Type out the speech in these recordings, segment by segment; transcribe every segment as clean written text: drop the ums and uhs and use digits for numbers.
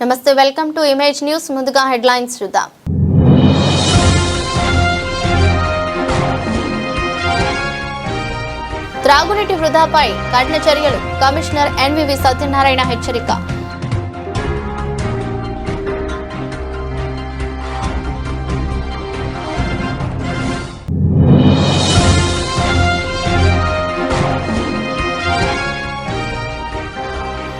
నమస్తే, welcome to image news. ముందుగా headlines చూద్దాం. త్రాగునీటి వృధాపై కఠిన చర్యలు, కమిషనర్ ఎన్వివి సత్యనారాయణ హెచ్చరిక.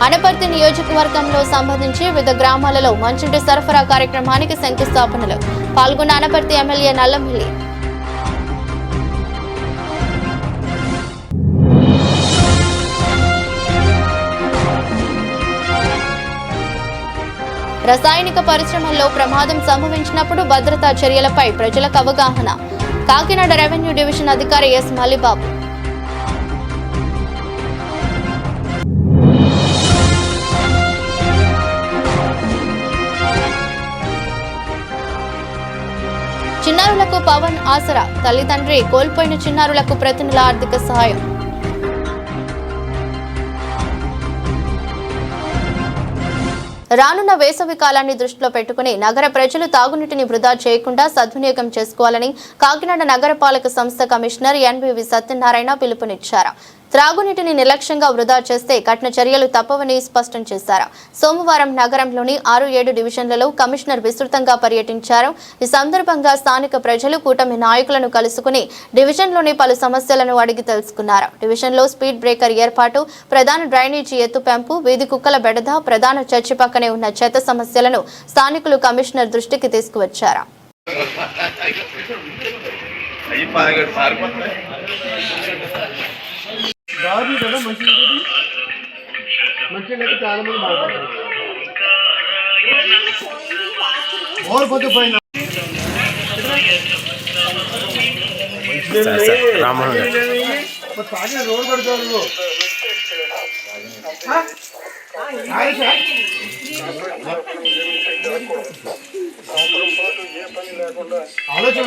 అనపర్తి నియోజకవర్గంలో సంబంధించి వివిధ గ్రామాలలో మంచినీటి సరఫరా కార్యక్రమానికి శంకుస్థాపనలు. పాల్గొన్న అనపర్తి ఎమ్మెల్యే నల్లమిల్లి. రసాయనిక పరిశ్రమల్లో ప్రమాదం సంభవించినప్పుడు భద్రతా చర్యలపై ప్రజలకు అవగాహన. కాకినాడ రెవెన్యూ డివిజన్ అధికారి ఎస్ మల్లిబాబు. చిన్నారులకు పవన్ ఆసరా. తల్లిదండ్రి కోల్పోయిన చిన్నారులకు ప్రతి నెల ఆర్థిక సహాయం. రానున్న వేసవి కాలాన్ని దృష్టిలో పెట్టుకుని నగర ప్రజలు తాగునీటిని వృధా చేయకుండా సద్వినియోగం చేసుకోవాలని కాకినాడ నగరపాలక సంస్థ కమిషనర్ ఎన్వివి సత్యనారాయణ పిలుపునిచ్చారు. త్రాగునీటిని నిర్లక్ష్యంగా వృధా చేస్తే కఠిన చర్యలు తప్పవని స్పష్టం చేశారు. సోమవారం నగరంలోని 6-7 డివిజన్లలో కమిషనర్ విస్తృతంగా పర్యటించారు. ఈ సందర్భంగా స్థానిక ప్రజలు కూటమి నాయకులను కలుసుకుని డివిజన్లోని పలు సమస్యలను అడిగి తెలుసుకున్నారు. డివిజన్లో స్పీడ్ బ్రేకర్ ఏర్పాటు, ప్రధాన డ్రైనేజీ ఎత్తు పెంపు, వీధి కుక్కల బెడద, ప్రధాన చర్చి పక్కనే ఉన్న చెత్త సమస్యలను స్థానికులు కమిషనర్ దృష్టికి తీసుకువచ్చారు. రాదు కదా మంచిగా చాలా మంది మాట్లాడతారు. పోయిన రోడ్ పడతారు. ఆలోచన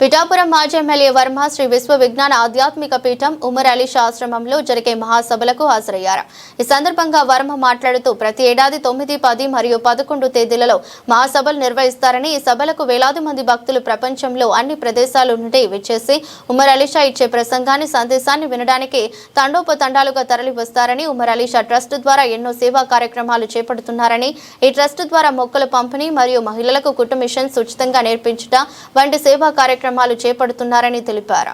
పిఠాపురం మాజీ ఎమ్మెల్యే వర్మ శ్రీ విశ్వ విజ్ఞాన ఆధ్యాత్మిక పీఠం ఉమర్ అలీషా ఆశ్రమంలో జరిగే మహాసభలకు హాజరయ్యారు. ఈ సందర్భంగా వర్మ మాట్లాడుతూ ప్రతి ఏడాది 9, 10 మరియు 11 తేదీలలో మహాసభలు నిర్వహిస్తారని, ఈ సభలకు వేలాది మంది భక్తులు ప్రపంచంలో అన్ని ప్రదేశాల నుండి విచ్చేసి ఉమర్ అలీషా ఇచ్చే ప్రసంగాన్ని, సందేశాన్ని వినడానికి తండోపతండాలుగా తరలి వస్తారని, ఉమర్ అలీషా ట్రస్ట్ ద్వారా ఎన్నో సేవా కార్యక్రమాలు చేపడుతున్నారని, ఈ ట్రస్ట్ ద్వారా మొక్కల పంపిణీ మరియు మహిళలకు కుటుంబ మిషన్స్ ఉచితంగా నేర్పించుట వంటి సేవా కార్యక్రమాలు చేపడుతున్నారని తెలిపారు.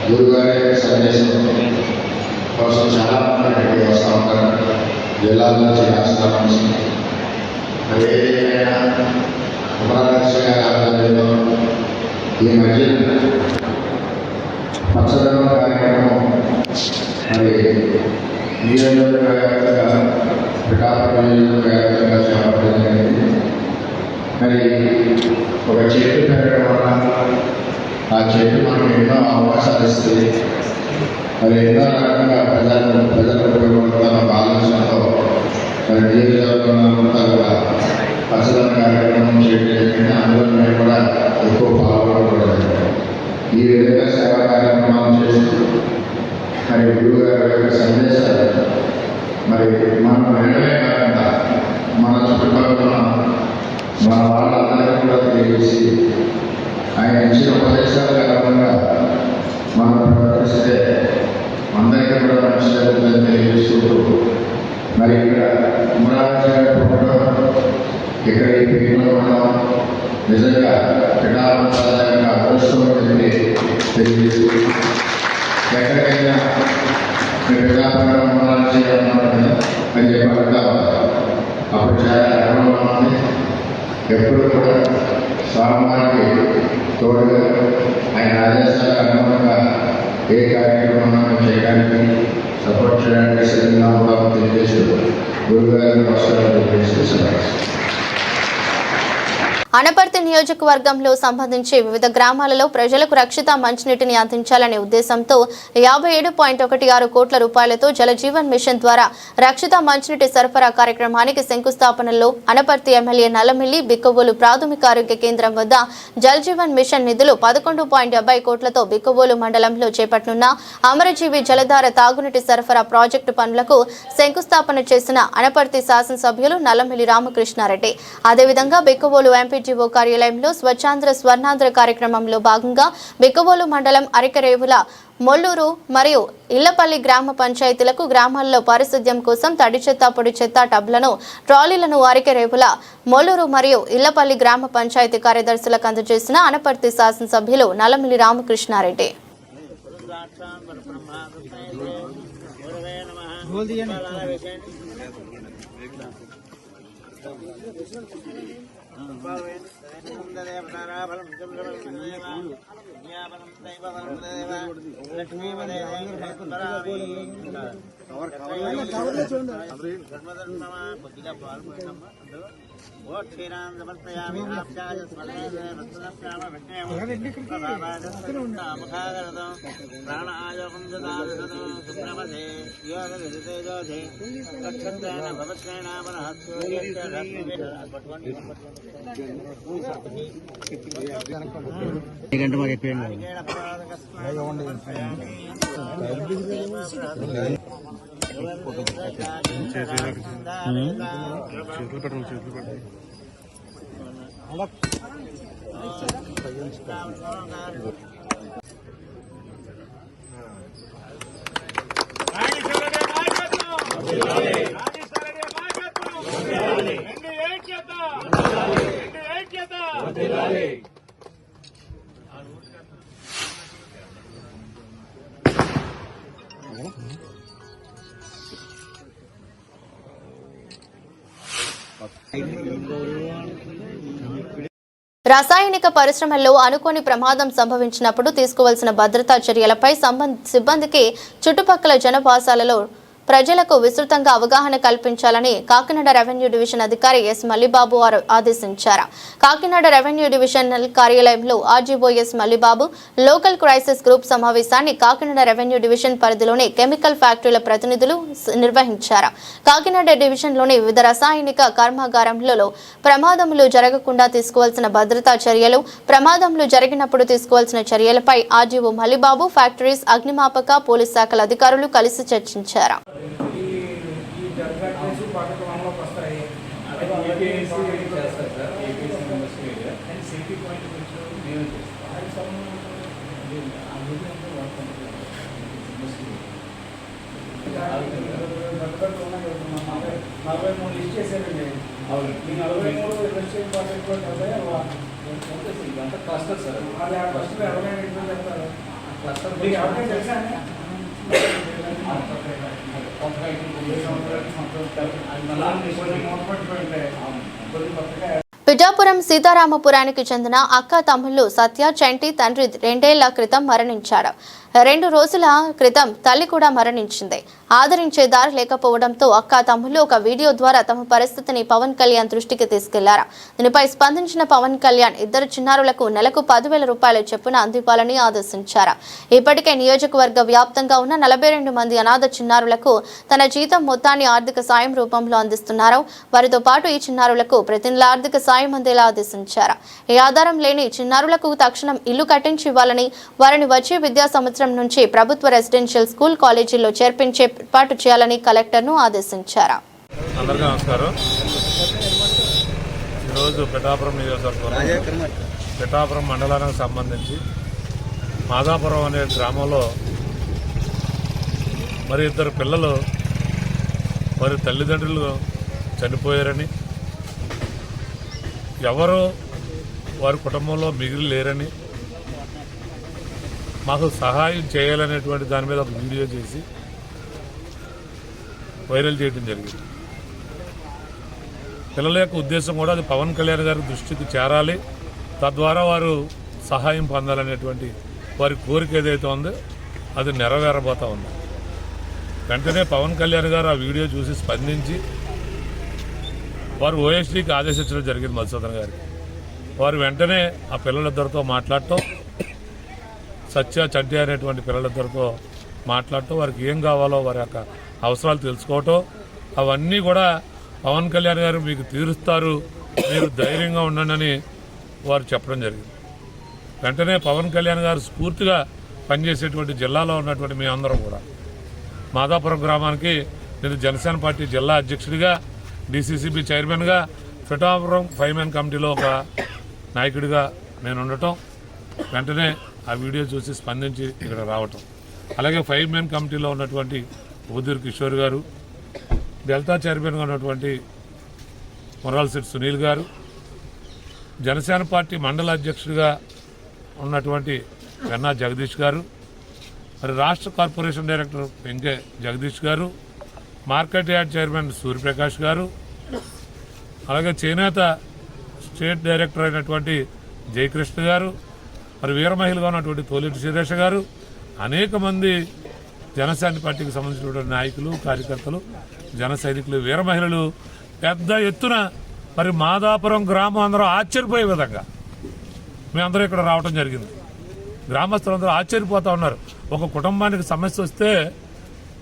గురుగారి సందేశం కోసం చాలా మంది వస్తూ ఉంటారు. జిల్లాలో చేస్తాం. మరి ఏదైనా ఉపరాలక్ష్మి గారి ఆధ్వర్యంలో ఈ మధ్య పచ్చదనం కార్యక్రమం మరి నియోజకవర్గ పిఠాపురం నియోజకవర్గంగా చేపట్టడం జరిగింది. మరి ఒక చెట్టు పెట్టడం వల్ల ఆ చెట్టు మనకు ఎన్నో అవకాశాలు ఇస్తుంది. మరి ఎన్నో రకంగా ప్రజలకు ఉపయోగపడుతున్న ఒక ఆలోచనతో మరి నియోజకవర్గంలో కూడా పచ్చదన కార్యక్రమం చేయడం, అందులో మేము కూడా ఎక్కువ పాల్గొనకూడదు. ఈ విధంగా సేవా కార్యక్రమాలు చేస్తూ మరి గురువు గారి యొక్క సందేశాలు మరి మనం వినడమే కాకుండా మన చుట్టుపక్కల మన వాళ్ళందరికీ కూడా తెలియజేసి ఆయన ఇచ్చిన ఉపదేశాల కారణంగా మనం ప్రవర్తిస్తే అందరికీ కూడా మంచి జరుగుతుందని తెలియజేస్తూ మరి ఇక్కడ ఉమరాజు గారి ఫోటో ఇక్కడ ఈ పీఠంలో ఉండడం నిజంగా పిఠాపురం అదృష్టం తెలియజేస్తూ ఎక్కడికైనా మీరు పిఠాపురం ఉండాలని చేయాలన్నారు కదా అని చెప్పకుండా అప్పుడు చాలా అనుభవం ఉంది. ఎప్పుడు కూడా స్వామివారికి తోడుగా ఆయన ఆదేశాలకు అనుగుణంగా ఏ కార్యక్రమం చేయడానికి సపోర్ట్ చేయడానికి సిద్ధంగా ఉంటామని తెలియజేస్తూ గురుగారిని నమస్కారం తెలియజేస్తూ అనపర్తి నియోజకవర్గంలో సంబంధించి వివిధ గ్రామాలలో ప్రజలకు రక్షిత మంచినీటిని అందించాలనే ఉద్దేశంతో 57.16 కోట్ల రూపాయలతో జలజీవన్ మిషన్ ద్వారా రక్షిత మంచినీటి సరఫరా కార్యక్రమానికి శంకుస్థాపనలో అనపర్తి ఎమ్మెల్యే నల్లమిల్లి బిక్కవోలు ప్రాథమిక ఆరోగ్య కేంద్రం వద్ద జలజీవన్ మిషన్ నిధులు 11.70 కోట్లతో బిక్కవోలు మండలంలో చేపట్టనున్న అమరజీవి జలధార తాగునీటి సరఫరా ప్రాజెక్టు పనులకు శంకుస్థాపన చేసిన అనపర్తి శాసనసభ్యులు నల్లమిల్లి రామకృష్ణారెడ్డి అదేవిధంగా బిక్కవోలు ఎంపీ జీవో కార్యాలయంలో స్వచ్ఛాంధ్ర స్వర్ణాంధ్ర కార్యక్రమంలో భాగంగా బిక్కవోలు మండలం అరికరేవుల మొల్లూరు మరియు ఇళ్లపల్లి గ్రామ పంచాయతీలకు గ్రామాల్లో పారిశుద్ధ్యం కోసం తడి చెత్త పొడి చెత్త టబ్లను ట్రాలీలను అరికరేవుల మొల్లూరు మరియు ఇళ్లపల్లి గ్రామ పంచాయతీ కార్యదర్శులకు అందజేసిన అనపర్తి శాసనసభ్యులు నల్లమిల్లి రామకృష్ణారెడ్డి. రసాయనిక పరిశ్రమల్లో అనుకోని ప్రమాదం సంభవించినప్పుడు తీసుకోవాల్సిన భద్రతా చర్యలపై సిబ్బందికి చుట్టుపక్కల జనవాసాలలో ప్రజలకు విస్తృతంగా అవగాహన కల్పించాలని కాకినాడ రెవెన్యూ డివిజన్ అధికారి ఎస్ మల్లిబాబు ఆదేశించారు. కాకినాడ రెవెన్యూ డివిజనల్ కార్యాలయంలో ఆర్జీఓ S Mallibabu local crisis group సమావేశాన్ని కాకినాడ రెవెన్యూ డివిజన్ పరిధిలోని కెమికల్ ఫ్యాక్టరీల ప్రతినిధులు నిర్వహించారు. కాకినాడ డివిజన్లోని వివిధ రసాయనిక కర్మాగారంలో ప్రమాదములు జరగకుండా తీసుకోవాల్సిన భద్రతా చర్యలు, ప్రమాదములు జరిగినప్పుడు తీసుకోవాల్సిన చర్యలపై ఆర్జీఓ మల్లిబాబు, ఫ్యాక్టరీస్, అగ్నిమాపక, పోలీస్ శాఖల అధికారులు కలిసి చర్చించారు. పిఠాపురం సీతారామపురానికి చెందిన అక్క తమ్ముళ్లు సత్య, చంటి తండ్రి 2 ఏళ్ల క్రితం మరణించారు. 2 రోజుల క్రితం తల్లి కూడా మరణించింది. ఆదరించే దారి లేకపోవడంతో అక్క తమ్ముళ్లు ఒక వీడియో ద్వారా తమ పరిస్థితిని పవన్ కళ్యాణ్ దృష్టికి తీసుకెళ్లారు. దీనిపై స్పందించిన పవన్ కళ్యాణ్ ఇద్దరు చిన్నారులకు నెలకు 10,000 రూపాయల చొప్పున అందివ్వాలని ఆదేశించారు. ఇప్పటికే నియోజకవర్గ వ్యాప్తంగా ఉన్న 42 మంది అనాథ చిన్నారులకు తన జీతం మొత్తాన్ని ఆర్థిక సాయం రూపంలో అందిస్తున్నారు. వారితో పాటు ఈ చిన్నారులకు ప్రతి నెల ఆర్థిక సాయం అందేలా ఆదేశించారు. ఈ ఆధారం లేని చిన్నారులకు తక్షణం ఇల్లు కట్టించి ఇవ్వాలని, వారిని వచ్చే విద్యా సంవత్సరం నుంచి ప్రభుత్వ రెసిడెన్షియల్ స్కూల్, కాలేజీల్లో చేర్పించే ఏర్పాటు చేయాలని కలెక్టర్ను ఆదేశించారు. అందరికీ నమస్కారం. ఈరోజు పిఠాపురం నియోజకవర్గం పిఠాపురం మండలానికి సంబంధించి మాదాపురం అనే గ్రామంలో మరి 2 పిల్లలు మరి తల్లిదండ్రులు చనిపోయారని ఎవరు వారి కుటుంబంలో మిగిలి లేరని, మాకు సహాయం చేయాలనేటువంటి దాని మీద ఒక వీడియో చేసి వైరల్ చేయడం జరిగింది. పిల్లల యొక్క ఉద్దేశం కూడా అది పవన్ కళ్యాణ్ గారి దృష్టికి చేరాలి, తద్వారా వారు సహాయం పొందాలనేటువంటి వారి కోరిక ఏదైతే ఉందో అది నెరవేరబోతా ఉంది. వెంటనే పవన్ కళ్యాణ్ గారు ఆ వీడియో చూసి స్పందించి వారు ఓఎస్డీకి ఆదేశించడం జరిగింది మధుసూదన్ గారికి. వారు వెంటనే ఆ పిల్లలిద్దరితో మాట్లాడటం, సత్య చంటి అనేటువంటి పిల్లలిద్దరితో మాట్లాడటం, వారికి ఏం కావాలో వారి యొక్క అవసరాలు తెలుసుకోవటం, అవన్నీ కూడా పవన్ కళ్యాణ్ గారు మీకు తీరుస్తారు, మీరు ధైర్యంగా ఉండండి అని వారు చెప్పడం జరిగింది. వెంటనే పవన్ కళ్యాణ్ గారు స్ఫూర్తిగా పనిచేసేటువంటి జిల్లాలో ఉన్నటువంటి మీ అందరం కూడా మాదాపురం గ్రామానికి నేను జనసేన పార్టీ జిల్లా అధ్యక్షుడిగా, డీసీసీబీ చైర్మన్గా, పిఠాపురం 5 మెన్ కమిటీలో ఒక నాయకుడిగా నేను ఉండటం, వెంటనే ఆ వీడియో చూసి స్పందించి ఇక్కడ రావటం, అలాగే 5 మెన్ కమిటీలో ఉన్నటువంటి ఉదూర్ కిషోర్ గారు, డెల్టా చైర్మన్గా ఉన్నటువంటి మురాల్శెట్టి సునీల్ గారు, జనసేన పార్టీ మండల అధ్యక్షుడిగా ఉన్నటువంటి వెన్నా జగదీష్ గారు, మరి రాష్ట్ర కార్పొరేషన్ డైరెక్టర్ వెంకే జగదీష్ గారు, మార్కెట్ యార్డ్ చైర్మన్ సూర్యప్రకాష్ గారు, అలాగే చేనేత స్టేట్ డైరెక్టర్ అయినటువంటి జయకృష్ణ గారు, మరి వీర మహిళగా ఉన్నటువంటి తోలేటి సురేష్ గారు, అనేక మంది జనసేన పార్టీకి సంబంధించినటువంటి నాయకులు, కార్యకర్తలు, జన సైనికులు, వీర మహిళలు పెద్ద ఎత్తున మరి మాదాపురం గ్రామం అందరూ ఆశ్చర్యపోయే విధంగా మేమందరూ ఇక్కడ రావడం జరిగింది. గ్రామస్తులందరూ ఆశ్చర్యపోతా ఉన్నారు. ఒక కుటుంబానికి సమస్య వస్తే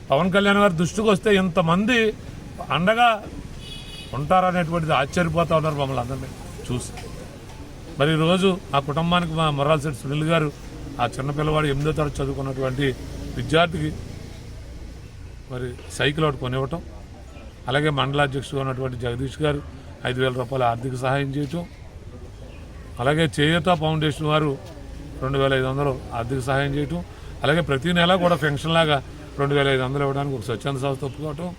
పవన్ కళ్యాణ్ గారి దృష్టికి వస్తే ఇంతమంది అండగా ఉంటారనేటువంటిది ఆశ్చర్యపోతా ఉన్నారు మమ్మల్ని అందరినీ చూసి. మరి ఈరోజు ఆ కుటుంబానికి మా మురాల్శెట్టి సునీల్ గారు ఆ చిన్నపిల్లవాడు 8వ తరగతి చదువుకున్నటువంటి విద్యార్థికి మరి సైకిల్ ఒకటి కొనివ్వటం, అలాగే మండలాధ్యక్షుడు ఉన్నటువంటి జగదీష్ గారు 5,000 రూపాయల ఆర్థిక సహాయం చేయటం, అలాగే చేయూత ఫౌండేషన్ వారు 2,500 ఆర్థిక సహాయం చేయటం, అలాగే ప్రతి నెల కూడా పెన్షన్ లాగా 2,500 ఇవ్వడానికి ఒక స్వచ్ఛంద సంస్థ ఒప్పుకోవటం,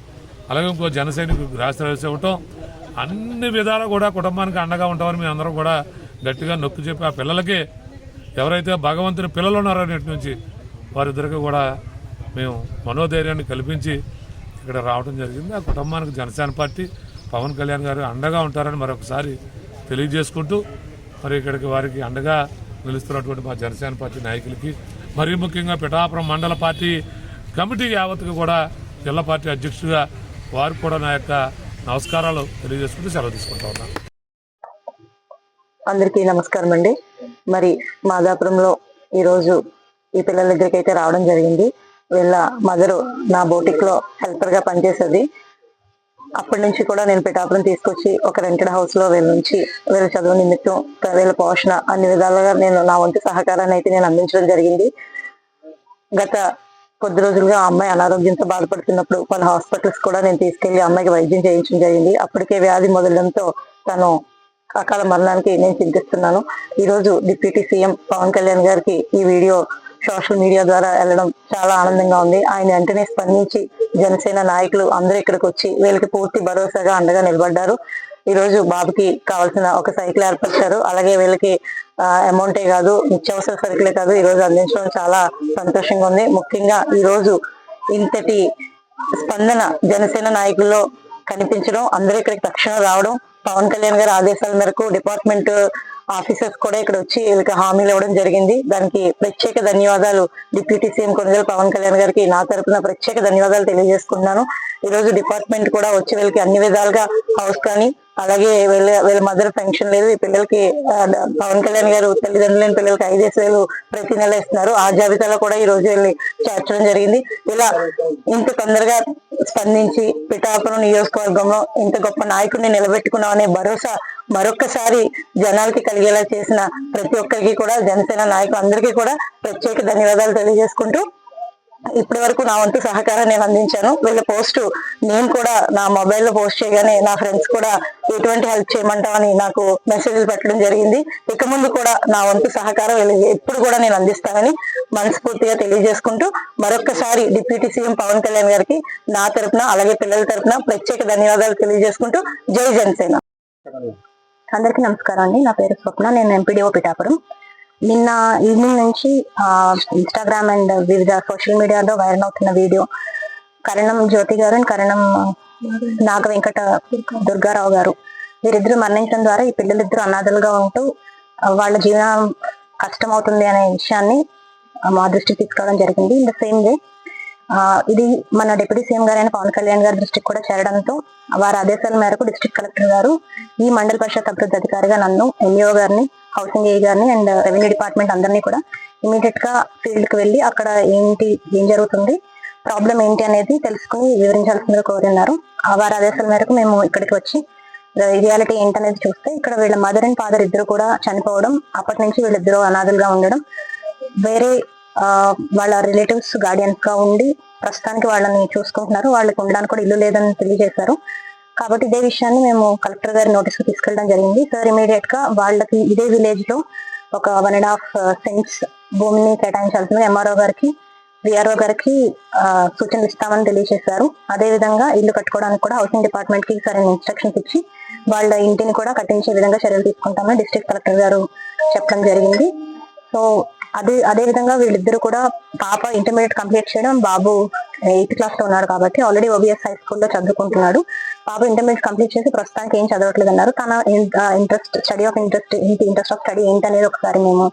అలాగే ఇంకో జన సైనికు గ్రాసరీస్ ఇవ్వటం, అన్ని విధాలు కూడా కుటుంబానికి అండగా ఉంటామని మేము అందరం కూడా గట్టిగా నొక్కి చెప్పి ఆ పిల్లలకి ఎవరైతే భగవంతుని పిల్లలు ఉన్నారో నేటి నుంచి వారిద్దరికి కూడా మేము మనోధైర్యాన్ని కల్పించి ఇక్కడ రావడం జరిగింది. ఆ కుటుంబానికి జనసేన పార్టీ పవన్ కళ్యాణ్ గారు అండగా ఉంటారని మరొకసారి తెలియజేసుకుంటూ, మరి ఇక్కడికి వారికి అండగా నిలుస్తున్నటువంటి మా జనసేన పార్టీ నాయకులకి, మరీ ముఖ్యంగా పిఠాపురం మండల పార్టీ కమిటీ యావత్తుకు కూడా జిల్లా పార్టీ అధ్యక్షుడిగా వారికి కూడా నా యొక్క నమస్కారాలు తెలియజేసుకుంటూ సెలవు తీసుకుంటా ఉన్నాను. అందరికీ నమస్కారం అండి. మరి మాదాపురంలో ఈరోజు ఈ పిల్లల దగ్గరికి అయితే రావడం జరిగింది. వీళ్ళ మదరు నా బోటిక్ లో హెల్పర్ గా పనిచేసేది. అప్పటి నుంచి కూడా నేను పిఠాపురం తీసుకొచ్చి ఒక రెంటెడ్ హౌస్ లో వీళ్ళ చదువు నిమిత్తం, వీళ్ళ పోషణ అన్ని విధాలుగా నేను నా వంతు సహకారాన్ని అయితే నేను అందించడం జరిగింది. గత కొద్ది రోజులుగా ఆ అమ్మాయి అనారోగ్యంతో బాధపడుతున్నప్పుడు వాళ్ళ హాస్పిటల్స్ కూడా నేను తీసుకెళ్లి అమ్మాయికి వైద్యం చేయించడం జరిగింది. అప్పటికే వ్యాధి మొదలడంతో తను అకాల మరణానికి నేను చింతిస్తున్నాను. ఈ రోజు డిప్యూటీ సీఎం పవన్ కళ్యాణ్ గారికి ఈ వీడియో సోషల్ మీడియా ద్వారా వెళ్ళడం చాలా ఆనందంగా ఉంది. ఆయన వెంటనే స్పందించి జనసేన నాయకులు అందరూ ఇక్కడికి వచ్చి వీళ్ళకి పూర్తి భరోసాగా అండగా నిలబడ్డారు. ఈ రోజు బాబుకి కావాల్సిన ఒక సైకిల్ ఏర్పరిచారు. అలాగే వీళ్ళకి అమౌంటే కాదు, నిత్యావసర సరుకులే కాదు ఈ రోజు అందించడం చాలా సంతోషంగా ఉంది. ముఖ్యంగా ఈ రోజు ఇంతటి స్పందన జనసేన నాయకుల్లో కనిపించడం, అందరూ ఇక్కడికి తక్షణం రావడం, పవన్ కళ్యాణ్ గారి ఆదేశాల మేరకు డిపార్ట్మెంట్ ఆఫీసర్స్ కూడా ఇక్కడ వచ్చి వీళ్ళకి హామీలు ఇవ్వడం జరిగింది. దానికి ప్రత్యేక ధన్యవాదాలు డిప్యూటీ సీఎం కొణిదెల పవన్ కళ్యాణ్ గారికి నా తరపున ప్రత్యేక ధన్యవాదాలు తెలియజేసుకుంటున్నాను. ఈ రోజు డిపార్ట్మెంట్ కూడా వచ్చి వీళ్ళకి అన్ని విధాలుగా హౌస్ కానీ, అలాగే వీళ్ళ మదర్ పెన్షన్ లేదు, ఈ పిల్లలకి పవన్ కళ్యాణ్ గారు తల్లిదండ్రులైన పిల్లలకి 5,000 ప్రతి నెల ఇస్తున్నారు. ఆ జాబితాలో కూడా ఈ రోజు వెళ్ళి చేర్చడం జరిగింది. ఇలా ఇంత తొందరగా స్పందించి పిఠాపురం నియోజకవర్గంలో ఇంత గొప్ప నాయకుడిని నిలబెట్టుకున్నాం అనే భరోసా మరొక్కసారి జనాలకి కలిగేలా చేసిన ప్రతి ఒక్కరికి కూడా జనసేన నాయకులు అందరికీ కూడా ప్రత్యేక ధన్యవాదాలు తెలియజేసుకుంటూ, ఇప్పటి వరకు నా వంతు సహకారం నేను అందించాను. వీళ్ళ పోస్ట్ నేను కూడా నా మొబైల్లో పోస్ట్ చేయగానే నా ఫ్రెండ్స్ కూడా ఎటువంటి హెల్ప్ చేయమంటామని నాకు మెసేజ్లు పెట్టడం జరిగింది. ఇక ముందు కూడా నా వంతు సహకారం ఎప్పుడు కూడా నేను అందిస్తానని మనస్ఫూర్తిగా తెలియజేసుకుంటూ, మరొక్కసారి డిప్యూటీ సీఎం పవన్ కళ్యాణ్ గారికి నా తరపున అలాగే పిల్లల తరపున ప్రత్యేక ధన్యవాదాలు తెలియజేసుకుంటూ జై జనసేన. అందరికీ నమస్కారం అండి. నా పేరు స్వప్న, నేను ఎంపీడీఓ పిఠాపురం. నిన్న ఈవినింగ్ నుంచి ఇన్స్టాగ్రామ్ అండ్ వివిధ సోషల్ మీడియాలో వైరల్ అవుతున్న వీడియో కరణం జ్యోతి గారు అండ్ కరణం నాగ వెంకట దుర్గారావు గారు వీరిద్దరు మరణించడం ద్వారా ఈ పిల్లలిద్దరూ అనాథలుగా ఉంటూ వాళ్ళ జీవనం కష్టం అవుతుంది అనే విషయాన్ని మా దృష్టికి తీసుకోవడం జరిగింది. ఇన్ ద సేమ్ వే ఇది మన డిప్యూటీ సీఎం గారైన పవన్ కళ్యాణ్ గారి దృష్టికి కూడా చేరడంతో వారి ఆదేశాల మేరకు డిస్ట్రిక్ట్ కలెక్టర్ గారు ఈ మండల పరిషత్ అభివృద్ధి అధికారిగా నన్ను, ఎంఈఓ గారిని, హౌసింగ్ ఏ గారిని అండ్ రెవెన్యూ డిపార్ట్మెంట్ అందరినీ కూడా ఇమీడియట్ గా ఫీల్డ్ కి వెళ్ళి అక్కడ ఏం జరుగుతుంది, ప్రాబ్లం ఏంటి అనేది తెలుసుకుని వివరించాల్సిందిగా కోరున్నారు. వారి ఆదేశాల మేరకు మేము ఇక్కడికి వచ్చి రియాలిటీ ఏంటనేది చూస్తే ఇక్కడ వీళ్ళ మదర్ అండ్ ఫాదర్ ఇద్దరు కూడా చనిపోవడం, అప్పటి నుంచి వీళ్ళిద్దరూ అనాథలుగా ఉండడం, వేరే వాళ్ళ రిలేటివ్స్ గార్డియన్స్ గా ఉండి ప్రస్తుతానికి వాళ్ళని చూసుకుంటున్నారు. వాళ్ళకి ఉండడానికి కూడా ఇల్లు లేదని తెలియజేశారు. కాబట్టి ఇదే విషయాన్ని మేము కలెక్టర్ గారి నోటీస్కి తీసుకెళ్ళడం జరిగింది. సార్ ఇమీడియట్ గా వాళ్ళకి ఇదే విలేజ్ లో ఒక 1.5 సెంట్స్ భూమిని కేటాయించాల్సిందిగా ఎంఆర్ఓ గారికి, విఆర్ఓ గారికి సూచనలు ఇస్తామని తెలియజేశారు. అదే విధంగా ఇల్లు కట్టుకోవడానికి కూడా హౌసింగ్ డిపార్ట్మెంట్ కి సరైన ఇన్స్ట్రక్షన్స్ ఇచ్చి వాళ్ళ ఇంటిని కూడా కట్టించే విధంగా చర్యలు తీసుకుంటామని డిస్ట్రిక్ట్ కలెక్టర్ గారు చెప్పడం జరిగింది. సో అదే విధంగా వీళ్ళిద్దరు కూడా పాప ఇంటర్మీడియట్ కంప్లీట్ చేయడం, బాబు 8th క్లాస్ లో ఉన్నాడు కాబట్టి ఆల్రెడీ ఓబిఎస్ హై స్కూల్లో చదువుకుంటున్నాడు. పాప ఇంటర్మీడియట్ కంప్లీట్ చేసి ప్రస్తుతానికి ఏం చదవట్లేదు అన్నారు. తన ఇంట్రెస్ట్ ఆఫ్ స్టడీ ఏంటనేది ఒకసారి మేము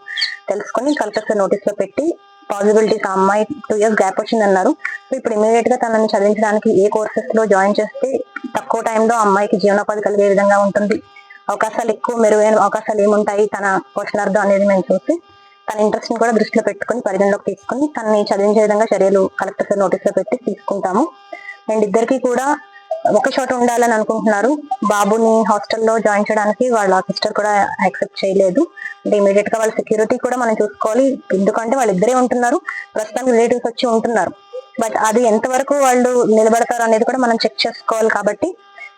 తెలుసుకుని కలెక్టర్ నోటీస్ లో పెట్టి పాసిబిలిటీస్ ఆ అమ్మాయి 2 years గ్యాప్ వచ్చిందన్నారు. సో ఇప్పుడు ఇమీడియట్ గా తనని చదివించడానికి ఏ కోర్సెస్ లో జాయిన్ చేస్తే తక్కువ టైంలో అమ్మాయికి జీవనోపాధి కలిగే విధంగా ఉంటుంది, అవకాశాలు ఎక్కువ మెరుగైన అవకాశాలు ఏముంటాయి తన పోషణార్థం అనేది మేము చూసి తన ఇంట్రెస్ట్ ని కూడా దృష్టిలో పెట్టుకుని పరిగణలోకి తీసుకుని తనని చదివించే విధంగా చర్యలు కలెక్టర్ సార్ నోటీస్ లో పెట్టి తీసుకుంటాము. అండ్ ఇద్దరికి కూడా ఒక చోట ఉండాలని అనుకుంటున్నారు. బాబుని హాస్టల్లో జాయిన్ చేయడానికి వాళ్ళ సిస్టర్ కూడా యాక్సెప్ట్ చేయలేదు. అంటే ఇమీడియట్ గా వాళ్ళ సెక్యూరిటీ కూడా మనం చూసుకోవాలి. ఎందుకంటే వాళ్ళిద్దరే ఉంటున్నారు, ప్రస్తుతానికి రిలేటివ్స్ వచ్చి ఉంటున్నారు. బట్ అది ఎంతవరకు వాళ్ళు నిలబడతారు అనేది కూడా మనం చెక్ చేసుకోవాలి. కాబట్టి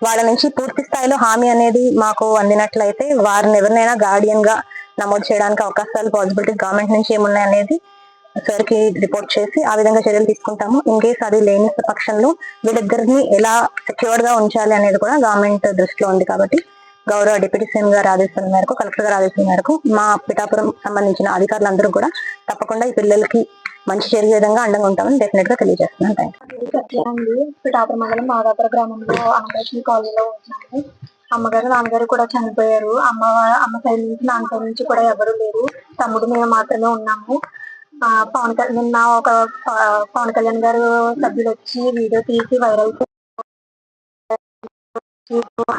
వాళ్ళ నుంచి పూర్తి స్థాయిలో హామీ అనేది మాకు అందినట్లయితే వారిని ఎవరినైనా గార్డియన్ గా నమోదు చేయడానికి అవకాశాలు, పాసిబిలిటీస్ గవర్నమెంట్ నుంచి ఏమున్నాయి అనేది సార్ కి రిపోర్ట్ చేసి ఆ విధంగా చర్యలు తీసుకుంటాము. ఇన్ కేస్ అది లేని పక్షంలో వీళ్ళిద్దరిని ఎలా సెక్యూర్డ్ గా ఉంచాలి అనేది కూడా గవర్నమెంట్ దృష్టిలో ఉంది. కాబట్టి గౌరవ డిప్యూటీ సీఎం గారి ఆదేశాల మేరకు, కలెక్టర్ గారి ఆదేశాల మేరకు మా పిఠాపురం సంబంధించిన అధికారులందరూ కూడా తప్పకుండా ఈ పిల్లలకి మంచి జరిగే విధంగా అండంగా ఉంటామని డెఫినెట్ గా తెలియజేస్తున్నాను. సత్యానండి, పిఠాపురం మండలం మాదాపుర గ్రామంలో అనంతలక్ష్మి కాలనీలో ఉంటున్నాను. అమ్మగారు, నాన్నగారు కూడా చనిపోయారు. అమ్మ సైడ్ నుంచి, నాన్న సైడ్ నుంచి కూడా ఎవరు లేరు. తమ్ముడు మేము మాత్రమే ఉన్నాము. నిన్న ఒక పవన్ కళ్యాణ్ గారు సభ్యులు వచ్చి వీడియో తీసి వైరల్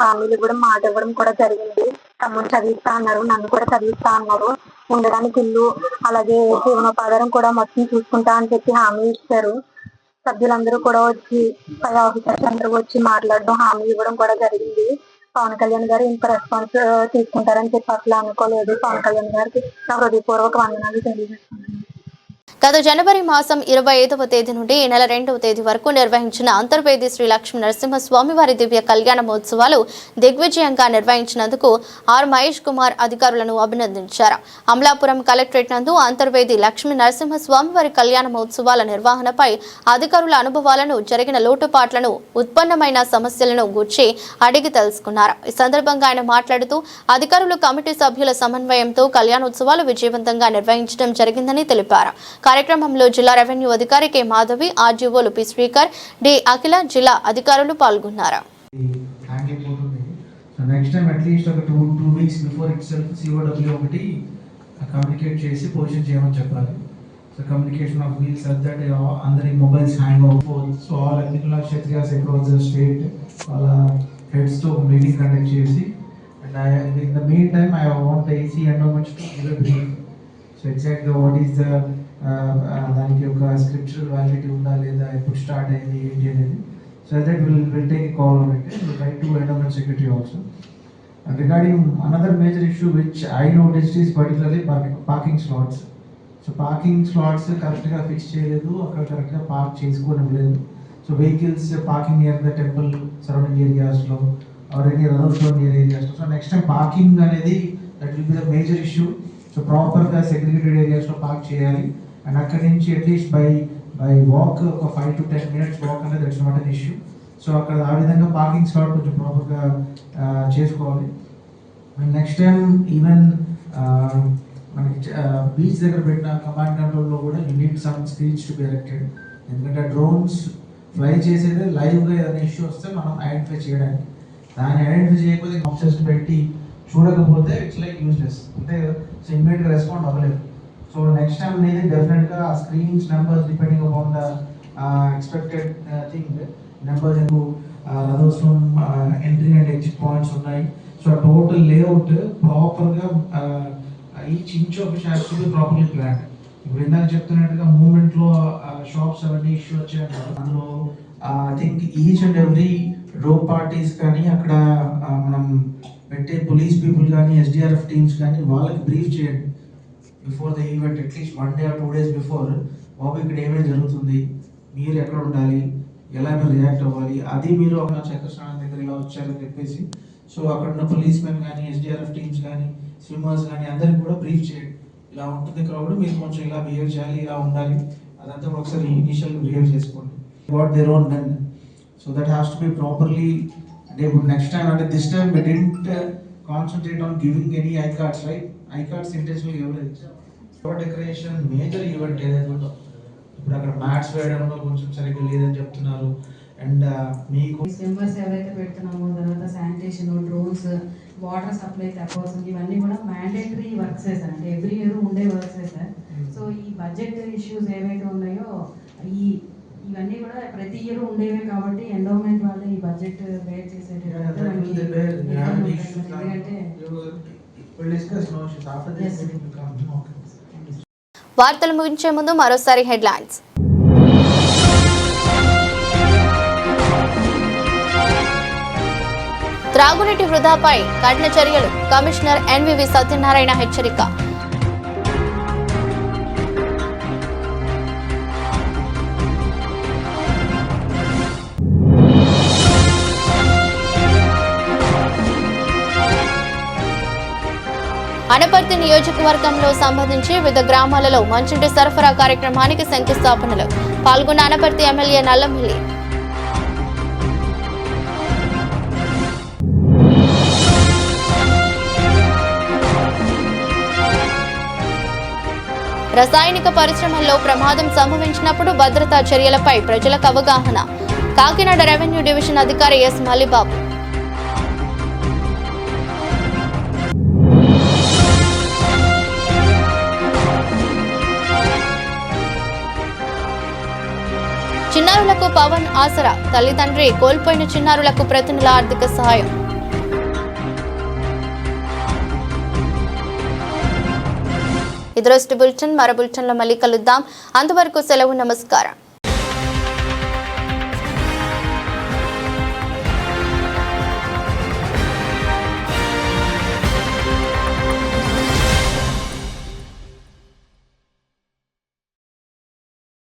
హామీలు కూడా మాట ఇవ్వడం కూడా జరిగింది. తమ్ముడు చదివిస్తా అన్నారు, నన్ను కూడా చదివిస్తా అన్నారు. ఉండడానికి ఇల్లు, అలాగే జీవనోపాధారం కూడా మొత్తం చూసుకుంటా అని చెప్పి హామీ ఇచ్చారు. సభ్యులందరూ కూడా వచ్చి, పై ఆఫీసర్స్ అందరూ వచ్చి మాట్లాడడం, హామీ ఇవ్వడం కూడా జరిగింది. పవన్ కళ్యాణ్ గారు ఇంత రెస్పాన్స్ తీసుకుంటారని చెప్పి అసలు అనుకోలేదు. పవన్ కళ్యాణ్ గారికి నా హృదయపూర్వక వందనాలు తెలియజేస్తున్నాను. గత జనవరి మాసం 25వ తేదీ నుండి ఈ నెల 2వ తేదీ వరకు నిర్వహించిన అంతర్వేది శ్రీ లక్ష్మీ నరసింహస్వామి వారి దివ్య కళ్యాణ మహోత్సవాలు దిగ్విజయంగా నిర్వహించినందుకు ఆర్ మహేష్ కుమార్ అధికారులను అభినందించారు. అమలాపురం కలెక్టరేట్ నందు అంతర్వేది లక్ష్మీ నరసింహస్వామి వారి కళ్యాణ మహోత్సవాల నిర్వహణపై అధికారుల అనుభవాలను, జరిగిన లోటుపాట్లను, ఉత్పన్నమైన సమస్యలను గూర్చి అడిగి తెలుసుకున్నారు. ఈ సందర్భంగా ఆయన మాట్లాడుతూ అధికారులు, కమిటీ సభ్యుల సమన్వయంతో కళ్యాణోత్సవాలు విజయవంతంగా నిర్వహించడం జరిగిందని తెలిపారు. కార్యక్రమంలో జిల్లా రెవెన్యూ అధికారి కె మాధవి, ఆర్జీఓలు పి శ్రీకర్, డి అఖిల, జిల్లా అధికారులు పాల్గొన్నారు. నెక్స్ట్ టైం అట్లీస్ట్ ఒక 2 weeks before itself COW ఒకటి కమ్యూనికేట్ చేసి పొజిషన్ చేయమని చెప్పాలి. So communication of wheels that అందరి mobiles hang out. So all ఎన్నికల క్షత్రియాస్ అక్రాస్ ద స్టేట్ వాళ్ళ హెడ్స్తో ఒక మీటింగ్ కండక్ట్ చేసి, and in the mean time I want the AC endowments to give a brief. So ఎగ్జాక్ట్గా వాట్ ఈస్ ద దానికి ఒక స్క్రిప్చురల్ వ్యాలిడిటీ ఉందా లేదా, ఎప్పుడు స్టార్ట్ అయింది ఏంటి అనేది. So that will take a call on it. Will write to endowment secretary also. And regarding another major issue which I noticed is particularly parking slots. So parking slots కరెక్ట్గా fix చేయలేదు, అక్కడ కరెక్ట్గా park చేసుకోనివ్వలేదు. So vehicles parking near the temple surrounding ఏరియాస్లో or any other షోన్ near ఏరియాస్లో. So next time parking అనేది that will be the major issue. So ప్రాపర్గా సెగ్రిగేటెడ్ ఏరియాస్లో పార్క్ చేయాలి. అండ్ అక్కడి నుంచి అట్లీస్ట్ బై వాక్ ఒక 5 to 10 minutes వాక్ అనేది that's not an issue. So అక్కడ ఆ విధంగా పార్కింగ్ స్లాట్ కొంచెం ప్రాపర్గా చేసుకోవాలి. నెక్స్ట్ టైం ఈవెన్ మనకి బీచ్ దగ్గర పెట్టిన కమాండ్ కంట్రోల్లో కూడా you need some screens to be erected. ఎందుకంటే డ్రోన్స్ ఫ్లై చేసేది లైవ్గా ఏదైనా ఇష్యూ వస్తే మనం ఐడెంటిఫై చేయడానికి, దాన్ని ఐడెంటిఫై చేయకపోతే ఆప్షన్స్ పెట్టి చూడకపోతే ఇట్స్ లైక్ యూస్లెస్, అంటే సో ఇమ్మీడియట్గా రెస్పాండ్ అవ్వలేదు. సో నెక్స్ట్ టైం అనేది డెఫినెట్గా ఆ screens numbers depending upon the expected thing numbers రథోత్సవం ఎంట్రీ అండ్ ఎగ్జిట్ పాయింట్స్ ఉన్నాయి. సో టోటల్ లేఅవుట్ ప్రాపర్గా each inch of it has to be properly planned. ఇప్పుడు ఇందాక చెప్తున్నట్టుగా మూమెంట్లో షాప్స్ అవన్నీ ఇష్యూ వచ్చాయన్నారు. అందులో I think each and every రో పార్టీస్ కానీ అక్కడ మనం పెట్టే పోలీస్ పీపుల్ కానీ ఎస్డిఆర్ఎఫ్ టీమ్స్ కానీ వాళ్ళకి బ్రీఫ్ చేయండి before the event, at least 1 day or 2 days before. బాబు ఇక్కడ ఏమేమి జరుగుతుంది, మీరు ఎక్కడ ఉండాలి, ఎలా మీరు రియాక్ట్ అవ్వాలి, అది మీరు ఒక చక్రస్నానం దగ్గర ఇలా వచ్చారని చెప్పేసి సో అక్కడ ఉన్న పోలీస్ మెన్ కానీ ఎస్డిఆర్ఎఫ్ టీమ్స్ కానీ స్విమ్మర్స్ కానీ అందరికి కూడా బ్రీఫ్ చేయండి. ఇలా ఉంటుంది క్రౌడ్, మీరు కొంచెం ఇలా బిహేవ్ చేయాలి, ఇలా ఉండాలి, అదంతా కూడా ఒకసారి ఇనిషియల్ బిహేవ్ చేసుకోండి. What their own men, so that has to be properly. అంటే ఇప్పుడు నెక్స్ట్ టైం అంటే this time we didn't concentrate on giving any I cards, right? I cards intentional ఇవ్వలేదు. డెకరేషన్ మేజర్ ఈవెంట్ ఏదైతే ఉందో ఇప్పుడు అక్కడ mats వేయడంలో కొంచెం సరిగ్గా లేదని చెప్తున్నారు. అండ్ మీకు మెంబర్స్ ఎవరైతే పెడుతున్నామో, తర్వాత శానిటేషన్, డ్రోన్స్, వాటర్ సప్లై తప్పవసం, ఇవన్నీ కూడా మ్యాండేటరీ వర్క్స్ సార్, అంటే ఎవ్రీ ఇయర్ ఉండే వర్క్స్ సార్. సో ఈ బడ్జెట్ ఇష్యూస్ ఏవైతే ఉన్నాయో ఇవన్నీ కూడా ప్రతి ఇయర్ ఉండేవే కాబట్టి ఎండోమెంట్ వాళ్ళు ఈ బడ్జెట్ బేర్ చేసేటంటే వార్తలు ముగించే ముందు మరోసారి హెడ్లైన్స్. త్రాగునీటి వృధాపై కఠిన చర్యలు, కమిషనర్ ఎన్వివి సత్యనారాయణ హెచ్చరిక. అనపర్తి నియోజకవర్గంలో సంబంధించి వివిధ గ్రామాలలో మంచినీటి సరఫరా కార్యక్రమానికి శంకుస్థాపనలు, పాల్గొన్న అనపర్తి ఎమ్మెల్యే నల్లమిల్లి. రసాయనిక పరిశ్రమల్లో ప్రమాదం సంభవించినప్పుడు భద్రతా చర్యలపై ప్రజలకు అవగాహన, కాకినాడ రెవెన్యూ డివిజన్ అధికారి ఎస్ మల్లిబాబు. చిన్నారులకు పవన్ ఆసరా, తల్లిదండ్రి కోల్పోయిన చిన్నారులకు ప్రతి నెల ఆర్థిక సహాయం. ఇది రోజు బులెటిన్. మరో బులెటిన్లో మళ్ళీ కలుద్దాం. అంతవరకు సెలవు, నమస్కారం.